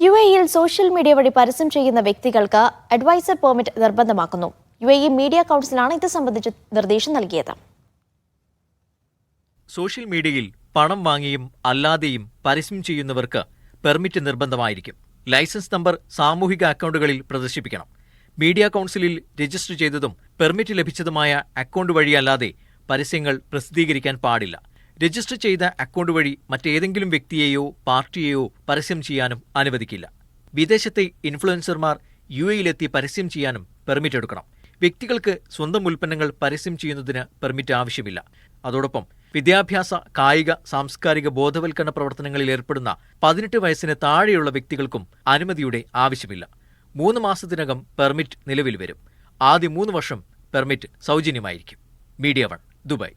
യുഎഇയിൽ social media വഴി പരസ്യം ചെയ്യുന്ന വ്യക്തികൾക്ക് അഡ്വൈസർ പെർമിറ്റ് നിർബന്ധമാക്കുന്നു. യുഎഇ മീഡിയ കൗൺസിലാണ് ഇത് സംബന്ധിച്ച് നിർദ്ദേശം നൽകിയത്. സോഷ്യൽ മീഡിയയിൽ പണം വാങ്ങിയും അല്ലാതെയും പരസ്യം ചെയ്യുന്നവർക്ക് പെർമിറ്റ് നിർബന്ധമായിരിക്കും. ലൈസൻസ് നമ്പർ സാമൂഹിക അക്കൗണ്ടുകളിൽ പ്രദർശിപ്പിക്കണം. മീഡിയ കൗൺസിലിൽ രജിസ്റ്റർ ചെയ്തതും പെർമിറ്റ് ലഭിച്ചതുമായ അക്കൗണ്ട് വഴിയല്ലാതെ പരസ്യങ്ങൾ പ്രസിദ്ധീകരിക്കാൻ പാടില്ല. രജിസ്റ്റർ ചെയ്ത അക്കൗണ്ട് വഴി മറ്റേതെങ്കിലും വ്യക്തിയെയോ പാർട്ടിയെയോ പരസ്യം ചെയ്യാനും അനുവദിക്കില്ല. വിദേശത്തെ ഇൻഫ്ലുവൻസർമാർ യുഎഇയിലെത്തി പരസ്യം ചെയ്യാനും പെർമിറ്റ് എടുക്കണം. വ്യക്തികൾക്ക് സ്വന്തം ഉൽപ്പന്നങ്ങൾ പരസ്യം ചെയ്യുന്നതിന് പെർമിറ്റ് ആവശ്യമില്ല. അതോടൊപ്പം വിദ്യാഭ്യാസ, കായിക, സാംസ്കാരിക ബോധവൽക്കരണ പ്രവർത്തനങ്ങളിൽ ഏർപ്പെടുന്ന 18 വയസ്സിന് താഴെയുള്ള വ്യക്തികൾക്കും അനുമതിയുടെ ആവശ്യമില്ല. 3 മാസത്തിനകം പെർമിറ്റ് നിലവിൽ വരും. ആദ്യ 3 വർഷം പെർമിറ്റ് സൗജന്യമായിരിക്കും. Media 1, Dubai.